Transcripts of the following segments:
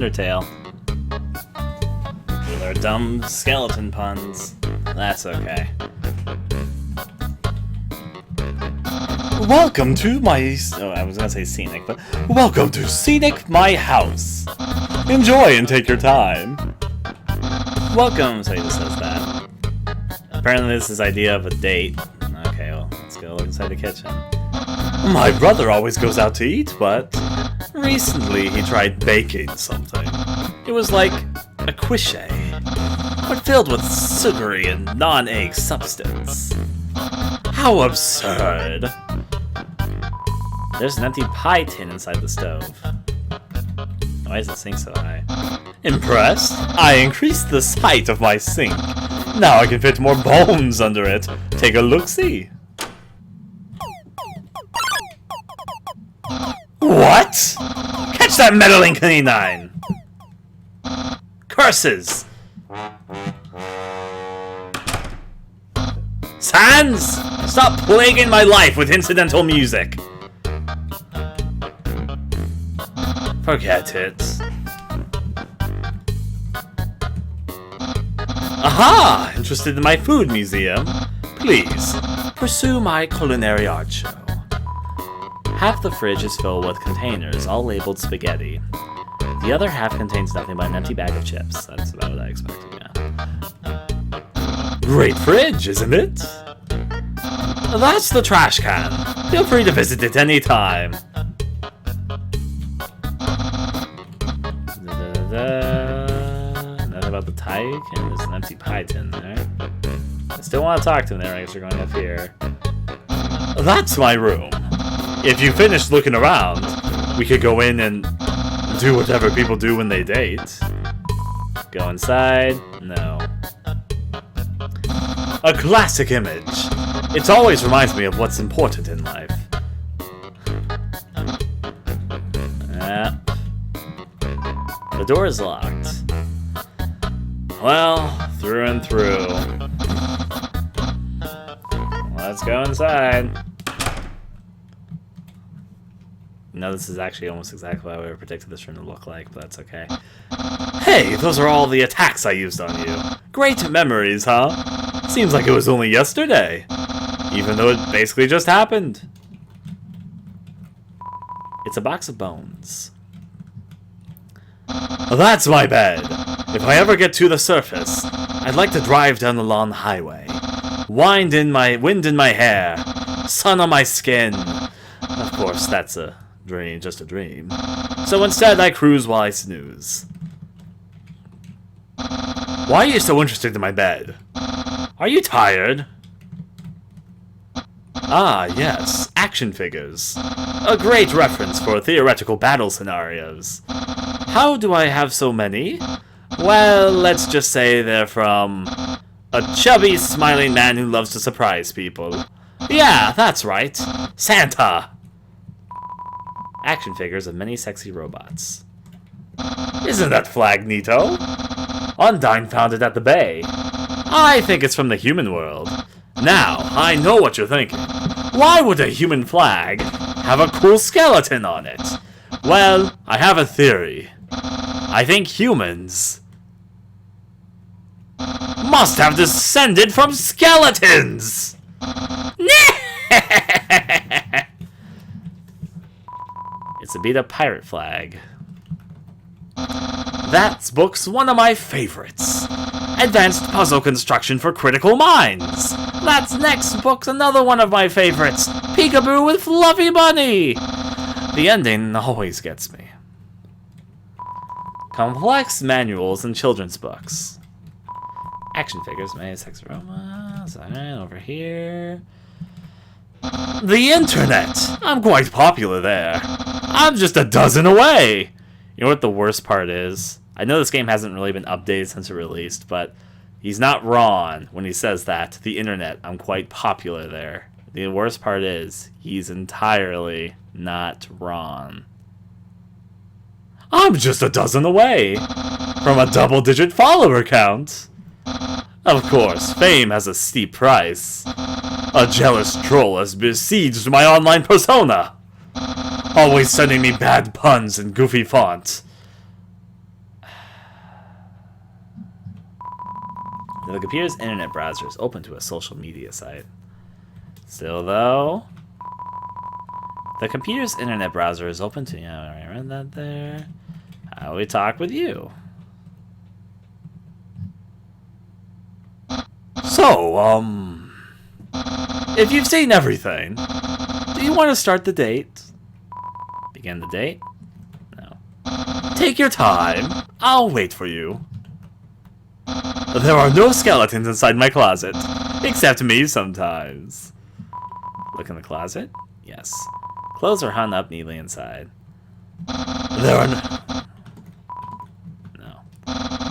Undertale. With our dumb skeleton puns. That's okay. Welcome to my... Oh, I was gonna say scenic, but... Welcome to Scenic My House. Enjoy and take your time. Welcome, so he just says that. Apparently this is his idea of a date. Okay, well, let's go look inside the kitchen. My brother always goes out to eat, but... recently he tried baking something. It was like a quiche, but filled with sugary and non-egg substance. How absurd! There's an empty pie tin inside the stove. Why is the sink so high? Impressed? I increased the height of my sink. Now I can fit more bones under it. Take a look-see. What? Catch that meddling canine! Curses! Sans! Stop plaguing my life with incidental music! Forget it. Aha! Interested in my food museum? Please, pursue my culinary art show. Half the fridge is filled with containers, all labeled spaghetti. The other half contains nothing but an empty bag of chips. That's about what I expected, yeah. Great fridge, isn't it? That's the trash can. Feel free to visit it anytime. Nothing about the tyke, and there's an empty pie tin there. I still want to talk to him there, I guess we're going up here. That's my room. If you finish looking around, we could go in and do whatever people do when they date. Go inside? No. A classic image. It always reminds me of what's important in life. The door is locked. Well, through and through. Let's go inside. No, this is actually almost exactly how I predicted this room to look like, but that's okay. Hey, those are all the attacks I used on you. Great memories, huh? Seems like it was only yesterday. Even though it basically just happened. It's a box of bones. That's my bed. If I ever get to the surface, I'd like to drive down the long highway. Wind in my hair. Sun on my skin. Of course, that's a dream, just a dream. So instead, I cruise while I snooze. Why are you so interested in my bed? Are you tired? Ah, yes, action figures. A great reference for theoretical battle scenarios. How do I have so many? Well, let's just say they're from a chubby, smiling man who loves to surprise people. Yeah, that's right. Santa! Action figures of many sexy robots. Isn't that flag neato? Undyne found it at the bay. I think it's from the human world. Now, I know what you're thinking. Why would a human flag have a cool skeleton on it? Well, I have a theory. I think humans must have descended from skeletons! It's a beat-up pirate flag. That book's one of my favorites. Advanced puzzle construction for critical minds. That's next book's another one of my favorites. Peekaboo with Fluffy Bunny. The ending always gets me. Complex manuals and children's books. Action figures, many sex robots. Alright, over here. The internet! I'm quite popular there. I'm just a dozen away! You know what the worst part is? I know this game hasn't really been updated since it released, but he's not wrong when he says that. The internet, I'm quite popular there. The worst part is, he's entirely not wrong. I'm just a dozen away from a double-digit follower count. Of course, fame has a steep price. A jealous troll has besieged my online persona, always sending me bad puns and goofy font. The computer's internet browser is open to a social media site. Still, though, the computer's internet browser is open to... I read that there. How we talk with you? So, if you've seen everything, do you want to start the date? Begin the date? No. Take your time. I'll wait for you. There are no skeletons inside my closet, except me sometimes. Look in the closet? Yes. Clothes are hung up neatly inside. There are no.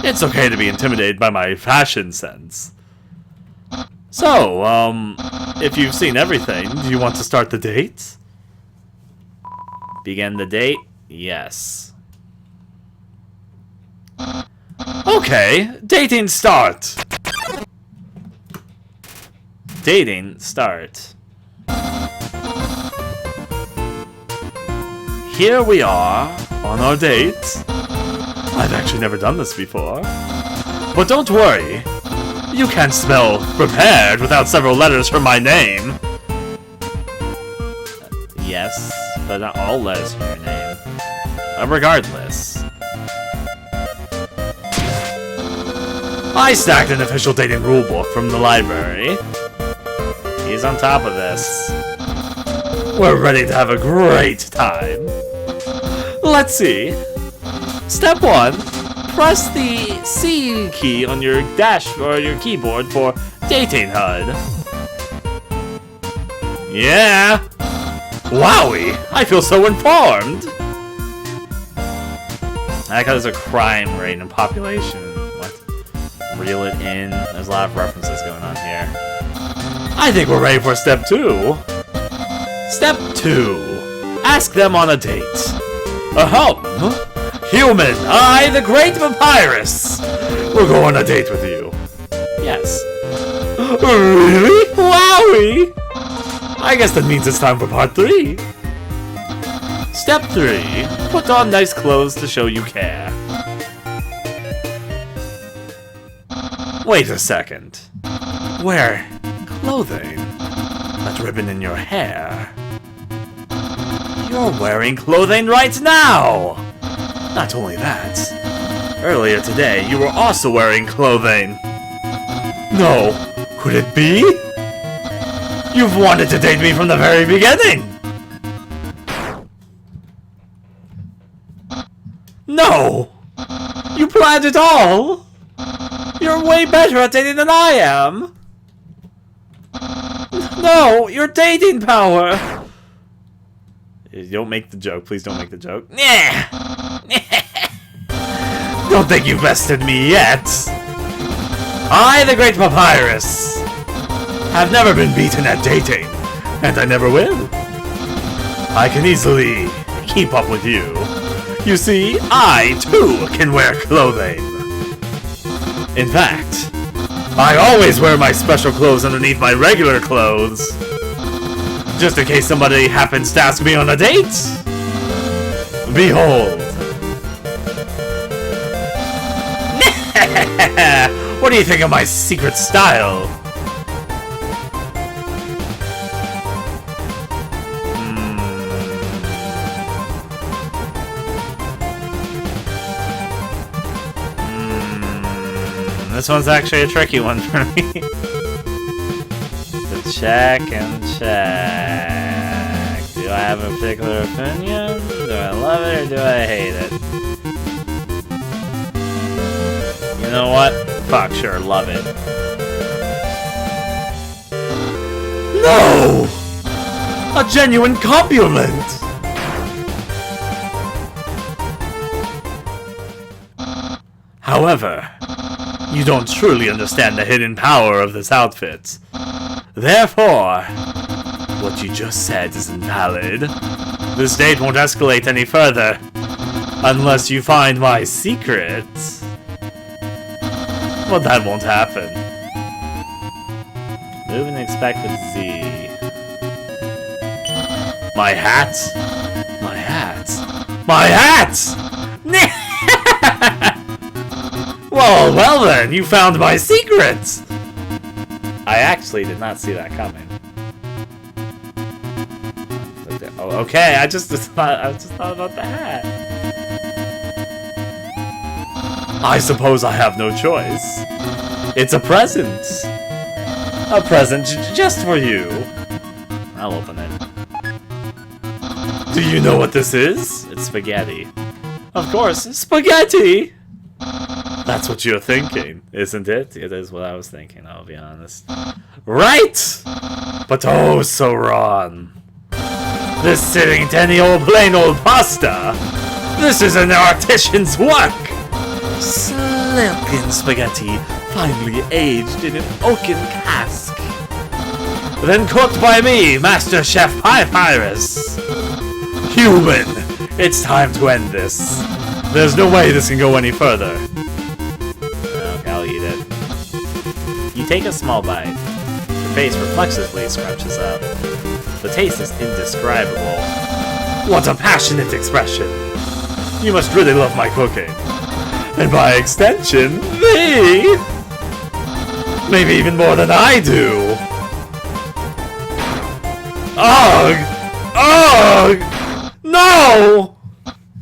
It's okay to be intimidated by my fashion sense. So, if you've seen everything, do you want to start the date? Begin the date? Yes. Okay, dating start. Dating start. Here we are on our date. I've actually never done this before. But don't worry. You can't spell prepared without several letters from my name. Yes, but not all letters from your name. Regardless. I stacked an official dating rulebook from the library. He's on top of this. We're ready to have a great time. Let's see. Step 1. Press the C key on your dash or your keyboard for dating HUD. Yeah. Wowie, I feel so informed. I think there's a crime rate in population. What? Reel it in. There's a lot of references going on here. I think we're ready for step 2. Step 2. Ask them on a date. Human, I, the great Papyrus, will go on a date with you. Yes. Really? Wowie! I guess that means it's time for part 3. Step 3. Put on nice clothes to show you care. Wait a second. Wear clothing. That ribbon in your hair. You're wearing clothing right now! Not only that, earlier today you were also wearing clothing. No, could it be? You've wanted to date me from the very beginning! No! You planned it all! You're way better at dating than I am! No, your dating power! Don't make the joke, please don't make the joke. Don't think you've bested me yet! I, the great Papyrus, have never been beaten at dating, and I never will. I can easily keep up with you. You see, I, too, can wear clothing. In fact, I always wear my special clothes underneath my regular clothes. Just in case somebody happens to ask me on a date. Behold. What do you think of my secret style? This one's actually a tricky one for me. To check and check. Do I have a particular opinion? Do I love it or do I hate it? You know what? Fuck, sure, love it. No! A genuine compliment! However, you don't truly understand the hidden power of this outfit. Therefore, what you just said is invalid. This date won't escalate any further, unless you find my secret. Well, that won't happen. Move and expect with Z. My hat? My hat? My hat! Well then, you found my secret! I actually did not see that coming. Oh, okay, I just thought about that. I suppose I have no choice. It's a present. A present just for you. I'll open it. Do you know what this is? It's spaghetti. Of course, spaghetti! That's what you're thinking, isn't it? It is what I was thinking, I'll be honest. Right! But oh, so wrong. This ain't any old plain old pasta. This is an artisan's work. Silken spaghetti, finely aged in an oaken cask. Then cooked by me, Master Chef Papyrus. Human, it's time to end this. There's no way this can go any further. Okay, I'll eat it. You take a small bite. Your face reflexively scrunches up. The taste is indescribable. What a passionate expression! You must really love my cooking. And by extension, me! Maybe even more than I do! Ugh! Ugh! No!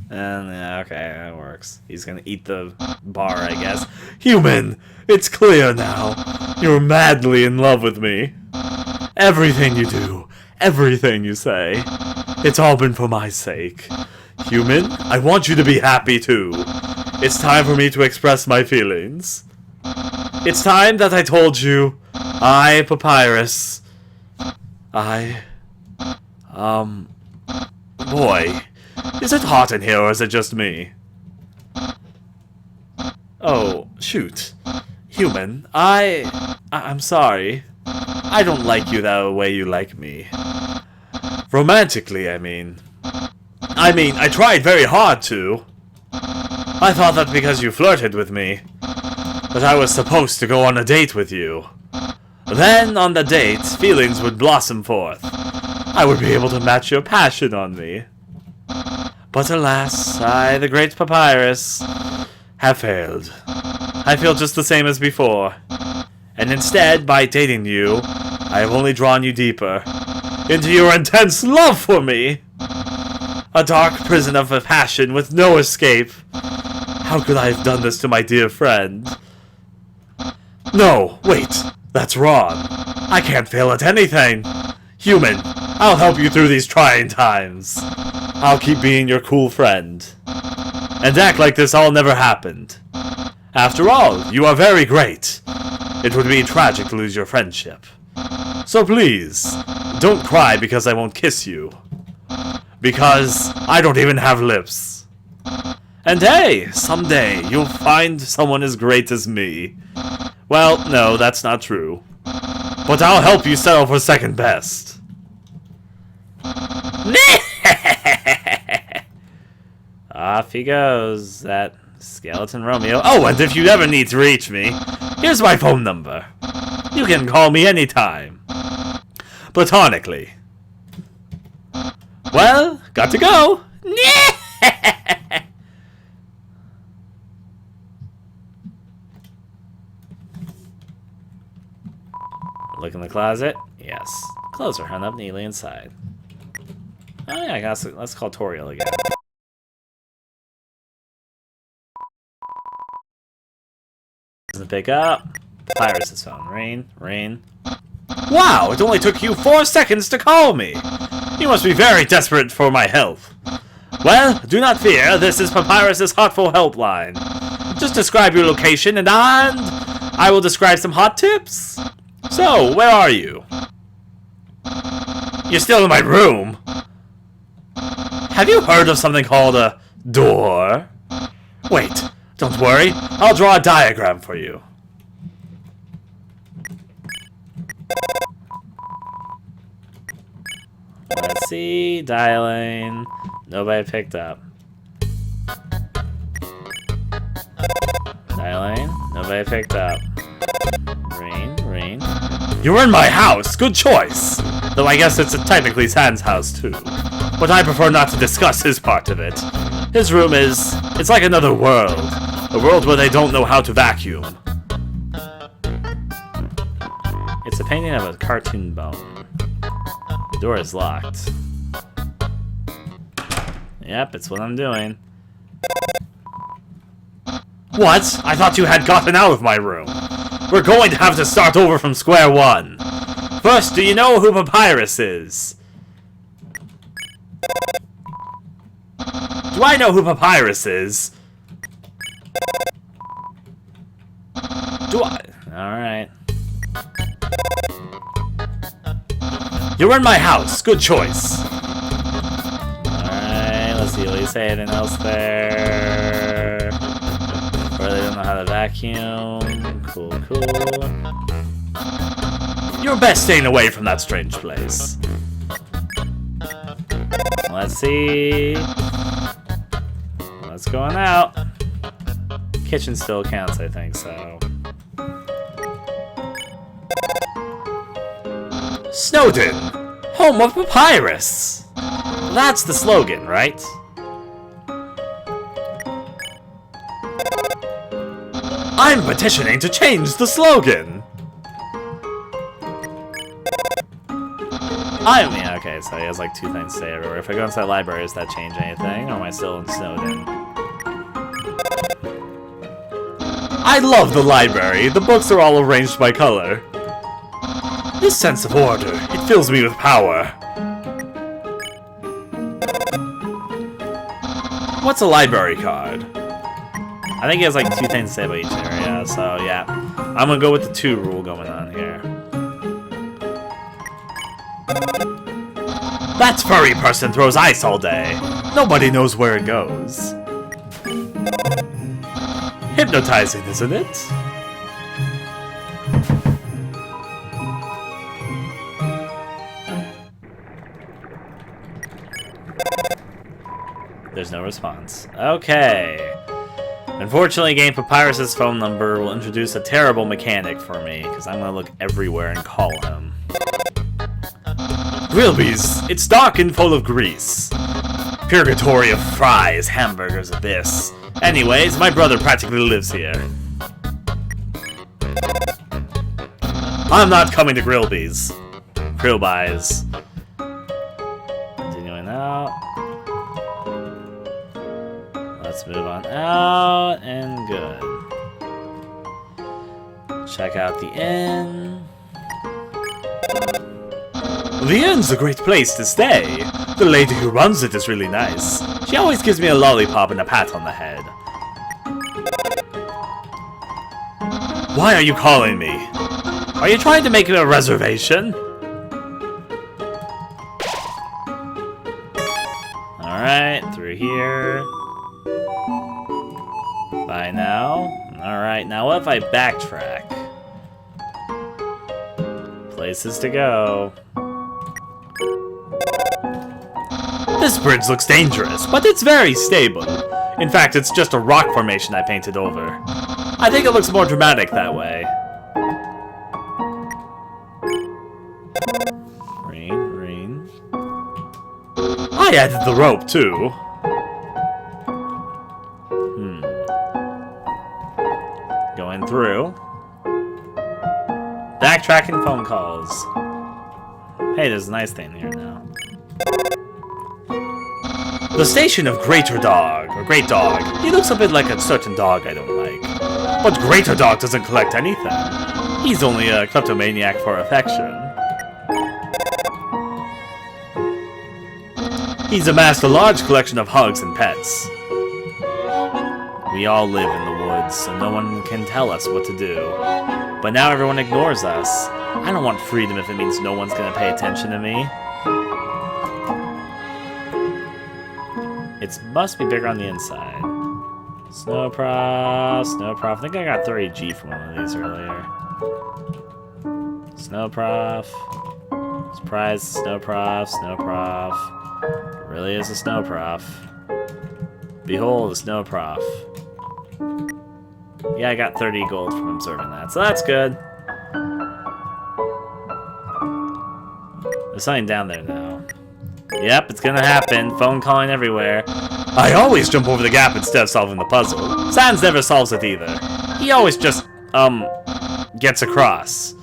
And yeah, okay, that works. He's gonna eat the bar, I guess. Human, it's clear now. You're madly in love with me. Everything you do, everything you say, it's all been for my sake. Human, I want you to be happy too. It's time for me to express my feelings. It's time that I told you, I, Papyrus, boy, is it hot in here or is it just me? Oh, shoot. Human, I'm sorry. I don't like you that way you like me. Romantically, I mean, I tried very hard to. I thought that because you flirted with me, that I was supposed to go on a date with you. Then, on the date, feelings would blossom forth. I would be able to match your passion on me. But alas, I, the great Papyrus, have failed. I feel just the same as before. And instead, by dating you, I have only drawn you deeper into your intense love for me. A dark prison of a passion with no escape. How could I have done this to my dear friend? No, wait, that's wrong. I can't fail at anything. Human, I'll help you through these trying times. I'll keep being your cool friend. And act like this all never happened. After all, you are very great. It would be tragic to lose your friendship. So please, don't cry because I won't kiss you. Because I don't even have lips. And hey, someday you'll find someone as great as me. Well, no, that's not true. But I'll help you settle for second best. Off he goes, that skeleton Romeo. Oh, and if you ever need to reach me, here's my phone number. You can call me anytime. Platonically. Well, got to go. Look in the closet. Yes. Clothes are hung up neatly inside. Oh yeah, I guess let's call Toriel again. Doesn't pick up. Papyrus' phone. Rain. Wow! It only took you 4 seconds to call me! You must be very desperate for my help. Well, do not fear, this is Papyrus' Hotful helpline. Just describe your location and I will describe some hot tips. So, where are you? You're still in my room. Have you heard of something called a door? Wait, don't worry, I'll draw a diagram for you. Let's see, dialing. Nobody picked up. Dialing. Nobody picked up. Rain. You're in my house! Good choice! Though I guess it's technically Sans house too. But I prefer not to discuss his part of it. His room it's like another world. A world where they don't know how to vacuum. It's a painting of a cartoon bone. The door is locked. Yep, it's what I'm doing. What? I thought you had gotten out of my room. We're going to have to start over from square one. First, do you know who Papyrus is? Do I know who Papyrus is? Do I? Alright. You're in my house. Good choice. Alright, let's see. Will you say anything else there? Or they don't know how to vacuum. Cool, cool. You're best staying away from that strange place. Let's see. What's going out? Kitchen still counts, I think, so. Snowdin, home of Papyrus. That's the slogan, right? I'm petitioning to change the slogan. Yeah, okay, so he has like 2 things to say everywhere. If I go inside the library, does that change anything? Or am I still in Snowdin? I love the library. The books are all arranged by color. This sense of order, it fills me with power. What's a library card? I think he has like 2 things to say about each area, so yeah. I'm gonna go with the 2 rule going on here. That furry person throws ice all day. Nobody knows where it goes. Hypnotizing, isn't it? There's no response. Okay. Unfortunately, getting Papyrus' phone number will introduce a terrible mechanic for me, because I'm going to look everywhere and call him. Grillby's, it's dark and full of grease. Purgatory of fries, hamburgers, abyss. Anyways, my brother practically lives here. I'm not coming to Grillby's. Grillby's. Continuing out. Let's move on out, and good. Check out the inn. The inn's a great place to stay. The lady who runs it is really nice. She always gives me a lollipop and a pat on the head. Why are you calling me? Are you trying to make a reservation? Alright, through here. Bye now. Alright, now what if I backtrack? Places to go. This bridge looks dangerous, but it's very stable. In fact, it's just a rock formation I painted over. I think it looks more dramatic that way. Green. I added the rope, too. Going through. Backtracking phone calls. Hey, there's a nice thing here now. The station of Greater Dog, or Great Dog. He looks a bit like a certain dog I don't like. But Greater Dog doesn't collect anything. He's only a kleptomaniac for affection. He's amassed a large collection of hugs and pets. We all live in the woods, so no one can tell us what to do. But now everyone ignores us. I don't want freedom if it means no one's gonna pay attention to me. It must be bigger on the inside. Snowprof. I think I got 30G from one of these earlier. Snowprof. Surprise, Snowprof. It really is a Snowprof. Behold, a Snowprof. Yeah, I got 30 gold from observing that, so that's good. There's something down there now. Yep, it's gonna happen. Phone calling everywhere. I always jump over the gap instead of solving the puzzle. Sans never solves it either. He always just, gets across.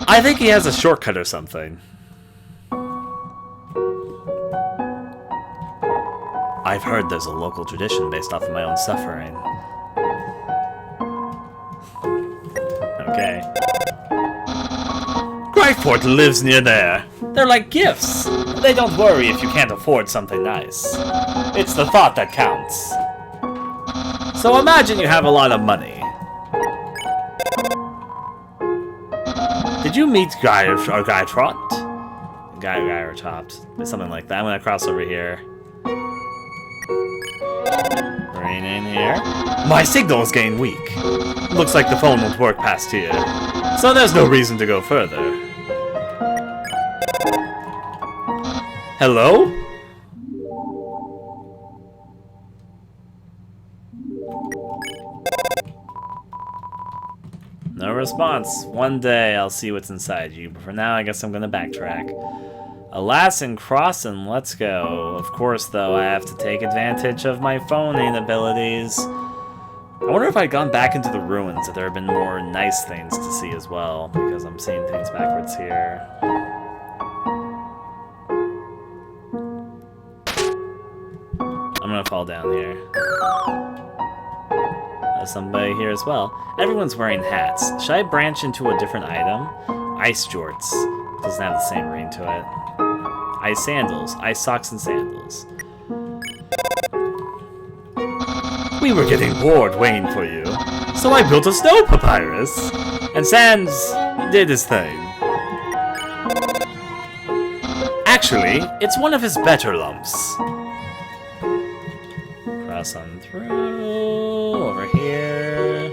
I think he has a shortcut or something. I've heard there's a local tradition based off of my own suffering. Okay. Gryffort lives near there. They're like gifts. They don't worry if you can't afford something nice. It's the thought that counts. So imagine you have a lot of money. Did you meet Grytrot? Grytrot. Something like that. I'm gonna cross over here. Rain in here. My signal is getting weak. Looks like the phone won't work past here. So there's no reason to go further. Hello? No response. One day I'll see what's inside you, but for now I guess I'm gonna backtrack. Alas and crossing, let's go. Of course, though, I have to take advantage of my phoning abilities. I wonder if I'd gone back into the ruins, if there had been more nice things to see as well, because I'm seeing things backwards here. I'm gonna fall down here. There's somebody here as well. Everyone's wearing hats. Should I branch into a different item? Ice jorts. Doesn't have the same ring to it. Ice sandals. Ice socks and sandals. We were getting bored waiting for you, so I built a snow papyrus. And Sans did his thing. Actually, it's one of his better lumps. Cross on through, over here.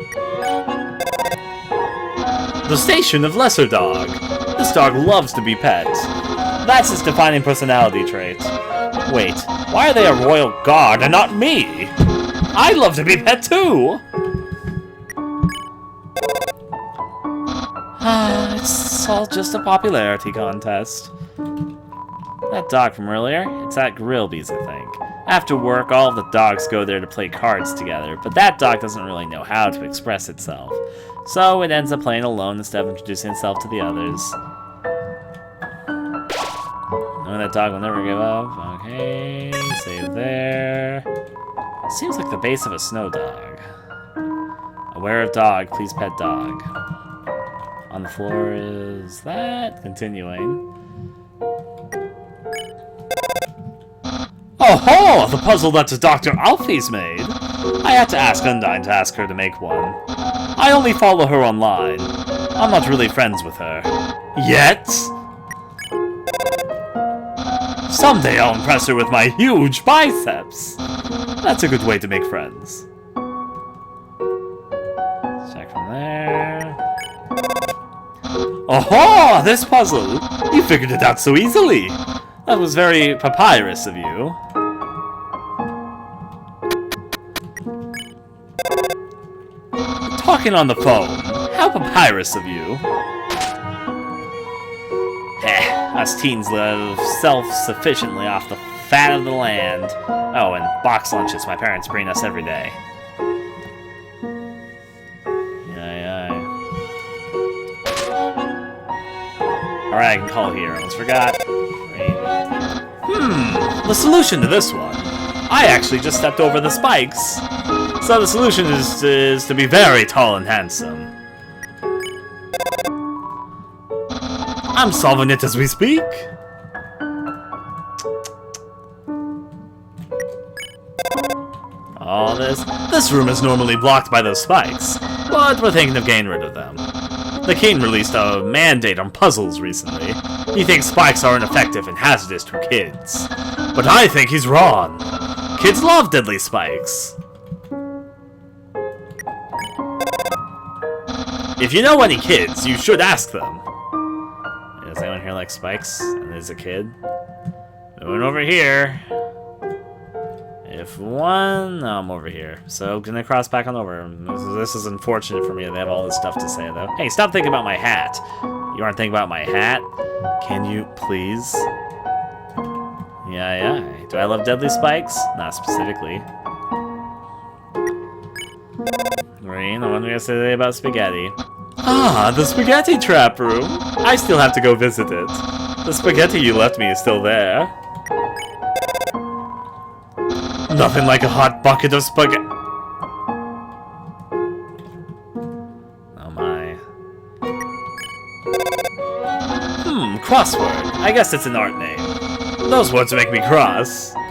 The station of Lesser Dog. This dog loves to be pet. That's his defining personality trait. Wait, why are they a royal guard and not me? I'd love to be pet too! It's all just a popularity contest. That dog from earlier, it's at Grillby's, I think. After work, all of the dogs go there to play cards together, but that dog doesn't really know how to express itself. So it ends up playing alone instead of introducing itself to the others. No, that dog will never give up. Okay, save there. Seems like the base of a snow dog. Aware of dog, please pet dog. On the floor is that. Continuing. Oh ho! The puzzle that Dr. Alfie's made! I had to ask Undyne to ask her to make one. I only follow her online. I'm not really friends with her. Yet? Someday I'll impress her with my huge biceps! That's a good way to make friends. Check from there. Oh-ho! This puzzle! You figured it out so easily! That was very Papyrus of you. Talking on the phone. How Papyrus of you. Us teens live self-sufficiently off the fat of the land. Oh, and box lunches my parents bring us every day. Alright, I can call here. I almost forgot. The solution to this one. I actually just stepped over the spikes. So the solution is to be very tall and handsome. I'm solving it as we speak. All this room is normally blocked by those spikes, but we're thinking of getting rid of them. The king released a mandate on puzzles recently. He thinks spikes are ineffective and hazardous to kids. But I think he's wrong. Kids love deadly spikes. If you know any kids, you should ask them. Does anyone here like spikes and is a kid? Moving over here. If one... No, I'm over here. So, gonna cross back on over. This is unfortunate for me. They have all this stuff to say, though. Hey, stop thinking about my hat. You aren't thinking about my hat? Can you, please? Yeah. Do I love deadly spikes? Not specifically. Rain, I wonder what you have to say about spaghetti. Ah, the spaghetti trap room. I still have to go visit it. The spaghetti you left me is still there. Nothing like a hot bucket of spaghetti. Oh my. Crossword. I guess it's an art name. Those words make me cross. All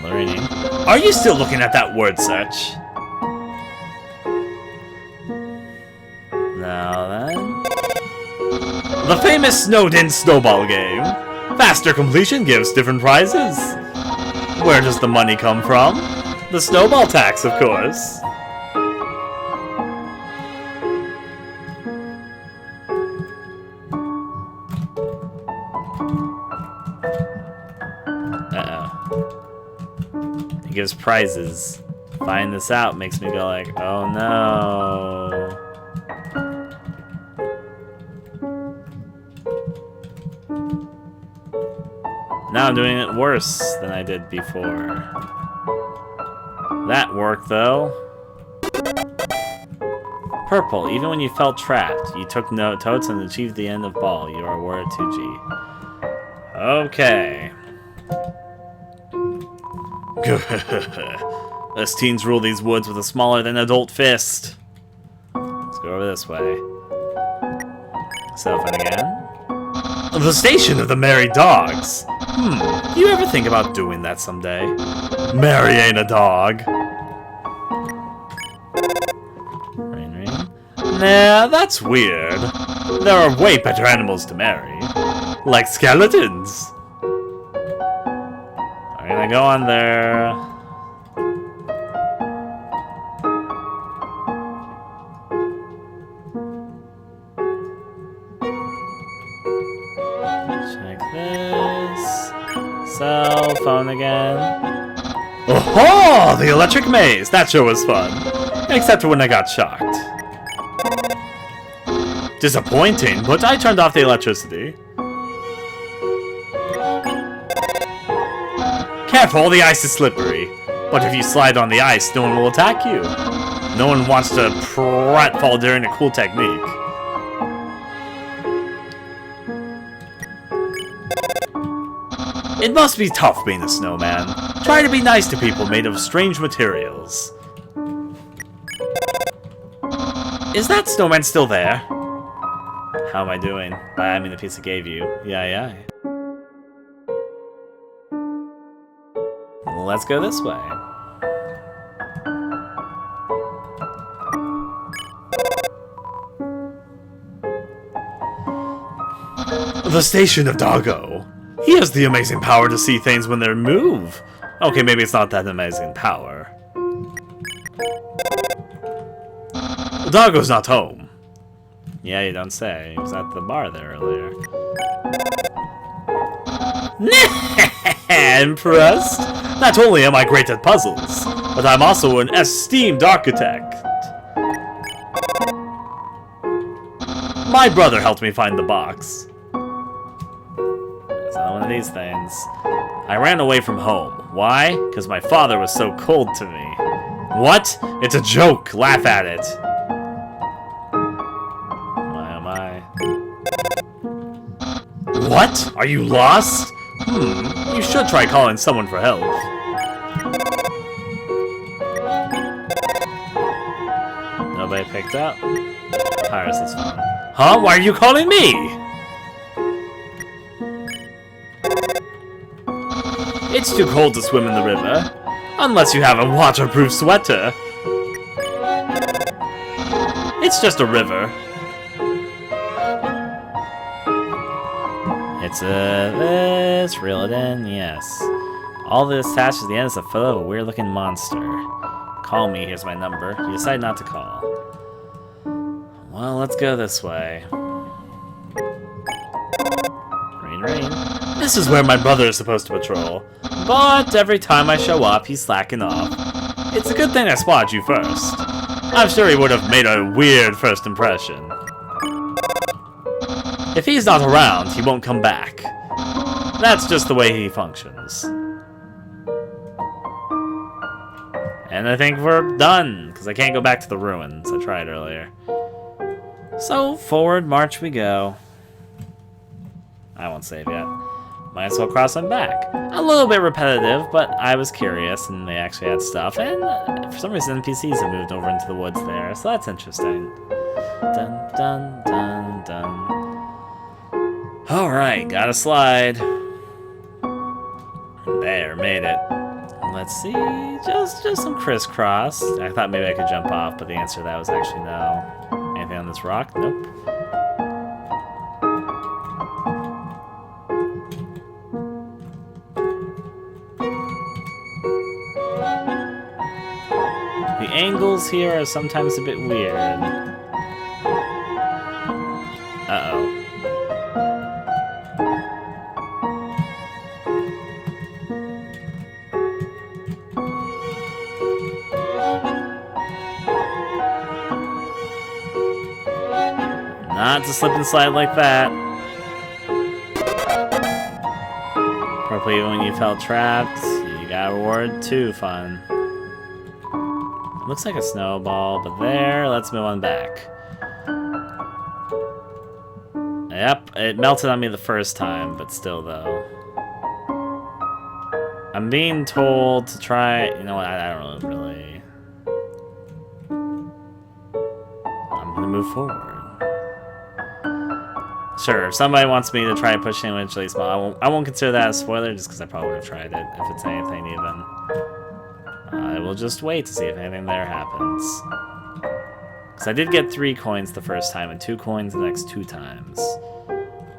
the reading. Are you still looking at that word search? Now then. The famous Snowdin snowball game. Faster completion gives different prizes. Where does the money come from? The snowball tax, of course. It gives prizes. Find this out makes me go like, oh no. Now I'm doing it worse than I did before. That worked though. Purple, even when you felt trapped, you took totes and achieved the end of ball. You are awarded 2G. Okay. Us teens rule these woods with a smaller than adult fist. Let's go over this way. Self-in again. The station of the Merry Dogs. You ever think about doing that someday? Mary ain't a dog. Rain. Nah, that's weird. There are way better animals to marry. Like skeletons. I'm gonna go on there. Check this. Cell phone again. Oh, the electric maze! That sure was fun. Except when I got shocked. Disappointing, but I turned off the electricity. Careful, the ice is slippery. But if you slide on the ice, no one will attack you. No one wants to pratfall during a cool technique. It must be tough being a snowman. Try to be nice to people made of strange materials. Is that snowman still there? How am I doing? I mean the piece I gave you. Yeah. Let's go this way. The Station of Doggo. He has the amazing power to see things when they move. Okay, maybe it's not that amazing power. Doggo's not home. Yeah, you don't say. He was at the bar there earlier. Impressed? Not only am I great at puzzles, but I'm also an esteemed architect. My brother helped me find the box. It's not one of these things. I ran away from home. Why? Because my father was so cold to me. What? It's a joke. Laugh at it. Oh my. What? Are you lost? You should try calling someone for help. Nobody picked up. Papyrus is fine. Huh? Why are you calling me? It's too cold to swim in the river. Unless you have a waterproof sweater. It's just a river. It's this, reel it in, yes. All this attached to the end is a photo of a weird-looking monster. Call me, here's my number. You decide not to call. Well, let's go this way. Rain. This is where my brother is supposed to patrol. But every time I show up, he's slacking off. It's a good thing I spotted you first. I'm sure he would have made a weird first impression. If he's not around, he won't come back. That's just the way he functions. And I think we're done, because I can't go back to the ruins. I tried earlier. So, forward march we go. I won't save yet. Might as well cross them back. A little bit repetitive, but I was curious, and they actually had stuff. And for some reason, NPCs have moved over into the woods there, so that's interesting. Dun, dun, dun, dun. Alright, gotta slide. There, made it. Let's see, just some crisscross. I thought maybe I could jump off, but the answer to that was actually no. Anything on this rock? Nope. The angles here are sometimes a bit weird. Uh-oh. Not to slip and slide like that. Probably when you felt trapped, you got reward too. Fun. It looks like a snowball, but there, let's move on back. Yep, it melted on me the first time, but still though. I'm being told to try, you know what, I don't really. I'm gonna move forward. Sure, if somebody wants me to try pushing eventually small, I won't consider that a spoiler just because I probably would have tried it if it's anything even. I will just wait to see if anything there happens. Because I did get 3 coins the first time and 2 coins the next 2 times.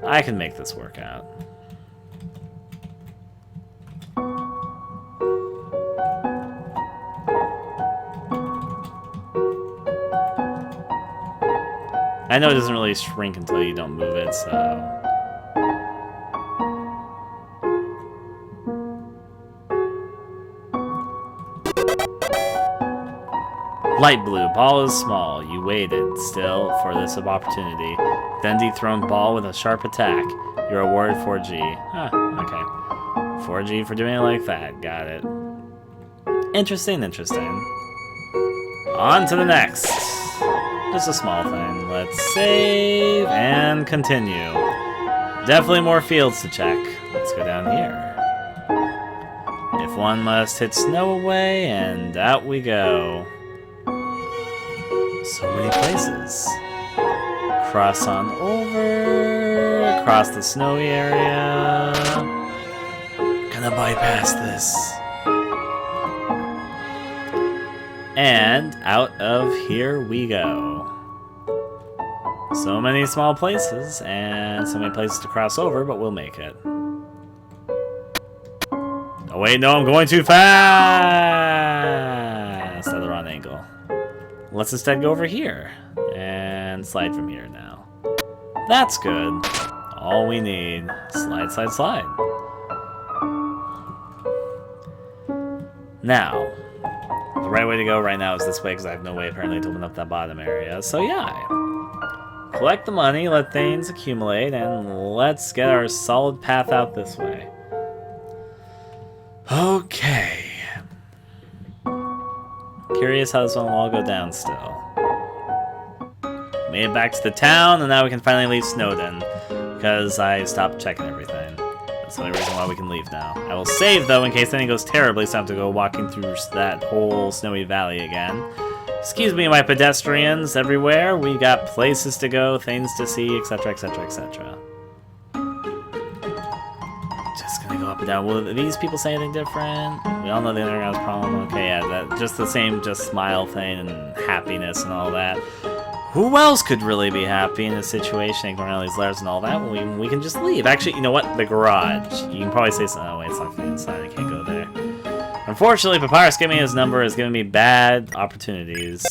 I can make this work out. I know it doesn't really shrink until you don't move it, so... Light blue. Ball is small. You waited still for this opportunity. Then dethroned ball with a sharp attack. You're awarded 4G. Huh, okay. 4G for doing it like that. Got it. Interesting, interesting. On to the next. Just a small thing. Let's save and continue. Definitely more fields to check. Let's go down here. If one must hit snow away, and out we go. So many places. Cross on over, across the snowy area. Gonna bypass this. And out of here we go. So many small places, and so many places to cross over, but we'll make it. Oh wait, no, I'm going too fast! At the wrong angle. Let's instead go over here, and slide from here now. That's good. All we need. Slide, slide, slide. Now, the right way to go right now is this way, because I have no way apparently to open up that bottom area. So yeah, collect the money, let things accumulate, and let's get our solid path out this way. Okay. Curious how this one will all go down still. Made it back to the town, and now we can finally leave Snowdin, because I stopped checking everything. That's the only reason why we can leave now. I will save, though, in case anything goes terribly, so I have to go walking through that whole snowy valley again. Excuse me, my pedestrians everywhere. We got places to go, things to see, etc., etc., etc. Just gonna go up and down. Will these people say anything different? We all know the underground's problem. Okay, yeah, that just the same, just smile thing and happiness and all that. Who else could really be happy in this situation, ignoring all these letters and all that? Well, we can just leave. Actually, you know what? The garage. You can probably say something. Oh, wait, it's locked from the inside. I can't go there. Unfortunately, Papyrus giving me his number is giving me bad opportunities.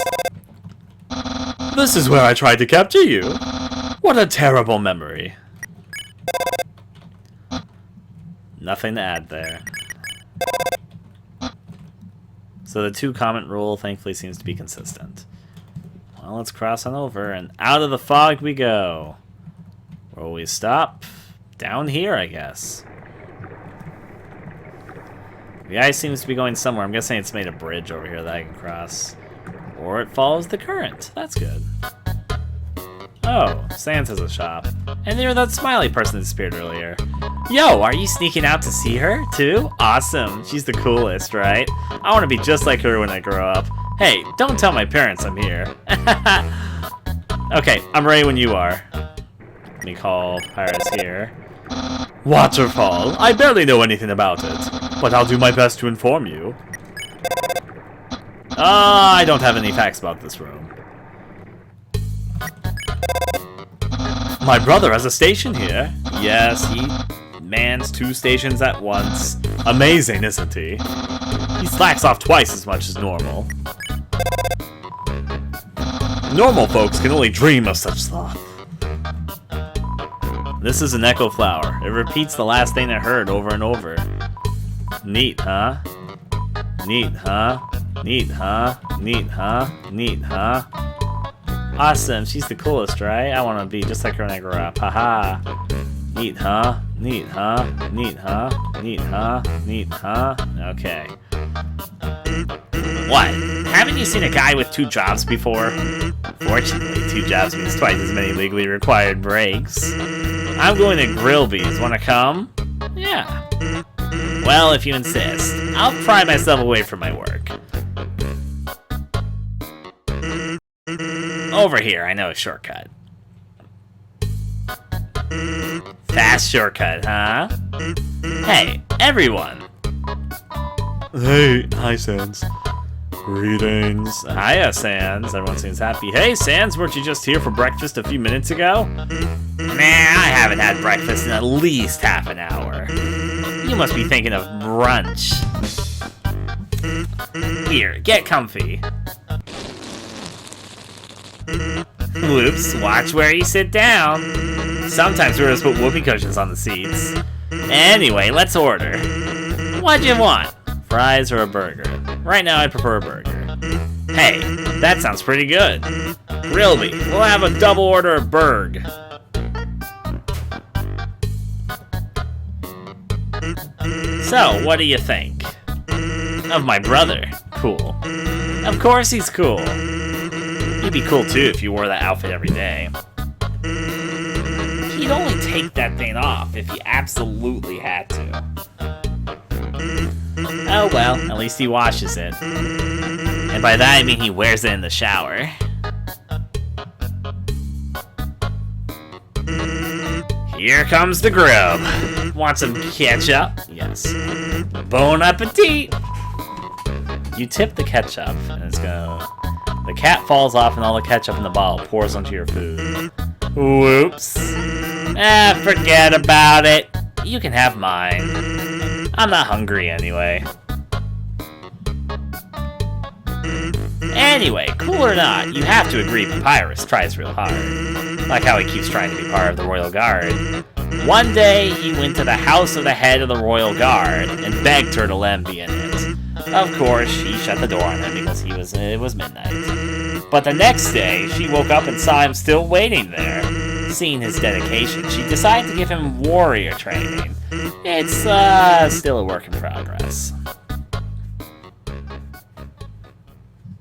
This is where I tried to capture you. What a terrible memory. Nothing to add there. So the 2 comment rule thankfully seems to be consistent. Well, let's cross on over, and out of the fog we go. Where will we stop? Down here, I guess. The ice seems to be going somewhere. I'm guessing it's made a bridge over here that I can cross. Or it follows the current. That's good. Oh, Sans has a shop. And there that smiley person disappeared earlier. Yo, are you sneaking out to see her, too? Awesome. She's the coolest, right? I want to be just like her when I grow up. Hey, don't tell my parents I'm here. Okay, I'm ready when you are. Let me call Papyrus here. Waterfall. I barely know anything about it, but I'll do my best to inform you. I don't have any facts about this room. My brother has a station here. Yes, he mans 2 stations at once. Amazing, isn't he? He slacks off twice as much as normal. Normal folks can only dream of such sloth. This is an echo flower. It repeats the last thing I heard over and over. Neat, huh? Neat, huh? Neat, huh? Neat, huh? Neat, huh? Awesome, she's the coolest, right? I want to be just like her when I grow up. Haha. Neat, huh? Neat, huh? Neat, huh? Neat, huh? Neat, huh? Okay. What? Haven't you seen a guy with 2 jobs before? Fortunately, 2 jobs means twice as many legally required breaks. I'm going to Grillby's. Wanna come? Yeah. Well, if you insist. I'll pry myself away from my work. Over here, I know a shortcut. Fast shortcut, huh? Hey, everyone! Hey, hi Sans. Greetings. Hiya, Sans. Everyone seems happy. Hey, Sans, weren't you just here for breakfast a few minutes ago? Nah, I haven't had breakfast in at least half an hour. You must be thinking of brunch. Here, get comfy. Whoops, watch where you sit down. Sometimes tourists put whoopee cushions on the seats. Anyway, let's order. What'd you want? Fries or a burger? Right now I'd prefer a burger. Hey, that sounds pretty good. Grillby, we'll have a double order of burg. So, what do you think? Of my brother. Cool. Of course he's cool. He'd be cool too if you wore that outfit every day. He'd only take that thing off if he absolutely had to. Oh well, at least he washes it. And by that I mean he wears it in the shower. Here comes the grub. Want some ketchup? Yes. Bon appetit! You tip the ketchup, and it's gonna... The cap falls off and all the ketchup in the bottle pours onto your food. Whoops. Forget about it. You can have mine. I'm not hungry anyway. Anyway, cool or not, you have to agree Papyrus tries real hard. Like how he keeps trying to be part of the Royal Guard. One day, he went to the house of the head of the Royal Guard and begged her to let him be in it. Of course, she shut the door on him because it was midnight. But the next day, she woke up and saw him still waiting there. Seeing his dedication, she decided to give him warrior training. It's still a work in progress.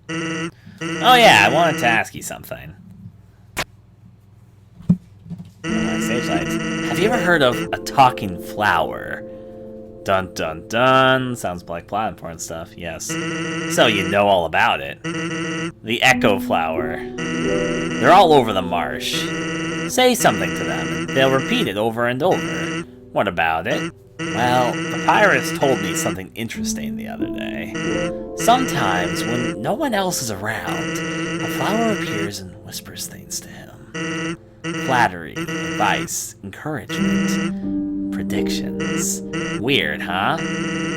Oh yeah, I wanted to ask you something. Stage lights. Have you ever heard of a talking flower? Dun dun dun. Sounds like platform stuff, yes. So you know all about it. The echo flower. They're all over the marsh. Say something to them, and they'll repeat it over and over. What about it? Well, Papyrus told me something interesting the other day. Sometimes, when no one else is around, a flower appears and whispers things to him. Flattery, advice, encouragement, predictions. Weird, huh?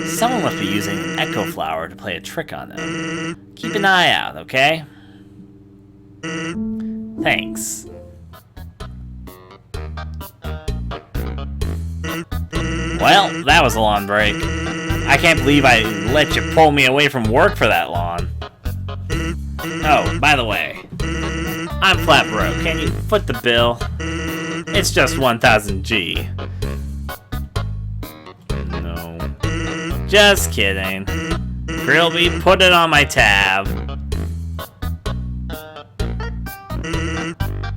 Someone must be using an echo flower to play a trick on him. Keep an eye out, okay? Thanks. Well, that was a long break. I can't believe I let you pull me away from work for that long. Oh, by the way, I'm flat broke. Can you foot the bill? It's just 1,000 G. No. Just kidding. Grillby, put it on my tab.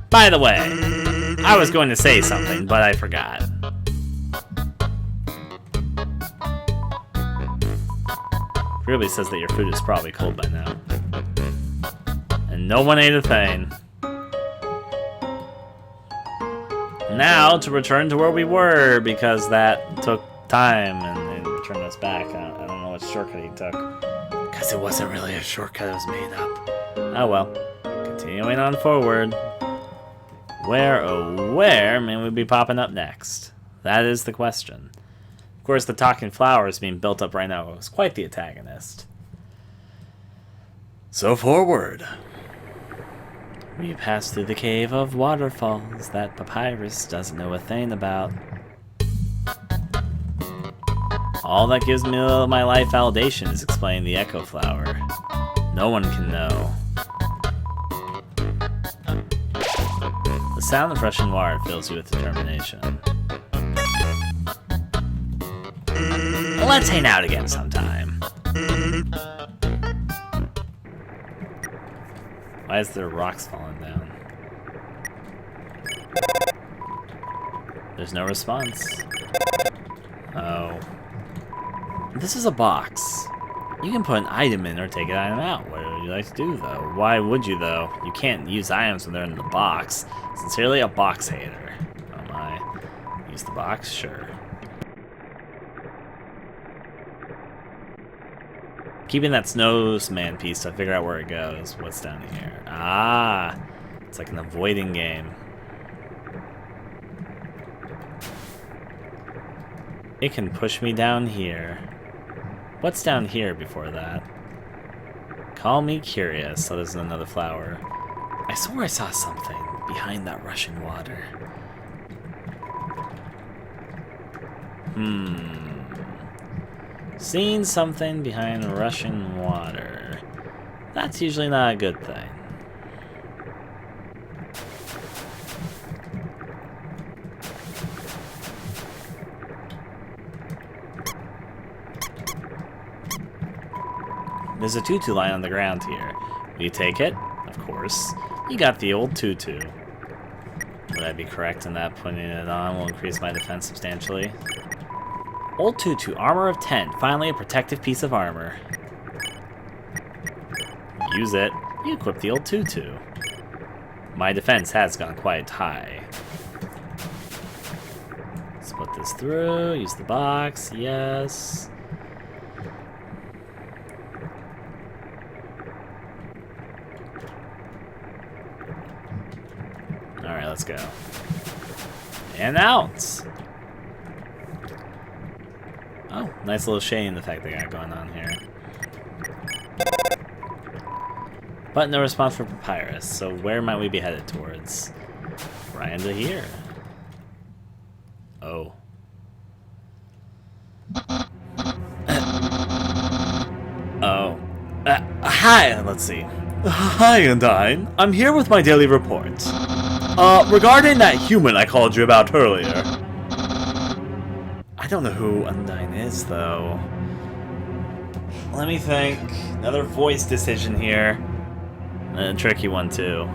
By the way, I was going to say something, but I forgot. Grillby says that your food is probably cold by now. And no one ate a thing. Now, to return to where we were, because that took time and returned us back. I don't know what shortcut he took. Because it wasn't really a shortcut, it was made up. Oh well. Continuing on forward. Where, oh where, may we be popping up next? That is the question. Of course, the talking flower is being built up right now. It was quite the antagonist. So forward. We pass through the cave of waterfalls that Papyrus doesn't know a thing about. All that gives me my life validation is explaining the echo flower. No one can know. The sound of rushing water fills you with determination. Let's hang out again sometime. Why is there rocks falling down? There's no response. Oh. This is a box. You can put an item in or take an item out. What would you like to do, though? Why would you, though? You can't use items when they're in the box. Sincerely, a box hater. Oh my. Use the box? Sure. Keeping that snowman piece to figure out where it goes. What's down here? Ah, it's like an avoiding game. It can push me down here. What's down here before that? Call me curious. So there's another flower. I swore I saw something behind that rushing water. Seeing something behind rushing water. That's usually not a good thing. There's a tutu lying on the ground here. Will you take it? Of course. You got the old tutu. Would I be correct in that putting it on will increase my defense substantially? Old tutu, armor of 10. Finally, a protective piece of armor. Use it. You equip the old tutu. My defense has gone quite high. Let's put this through. Use the box. Yes. Alright, let's go. And out! Oh, nice little shading effect they got going on here. But no response for Papyrus, so where might we be headed towards? Right into here. Oh. Oh. Hi, let's see. Hi, Undyne. I'm here with my daily report. Regarding that human I called you about earlier. I don't know who Undyne is, though. Let me think. Another voice decision here. A tricky one, too.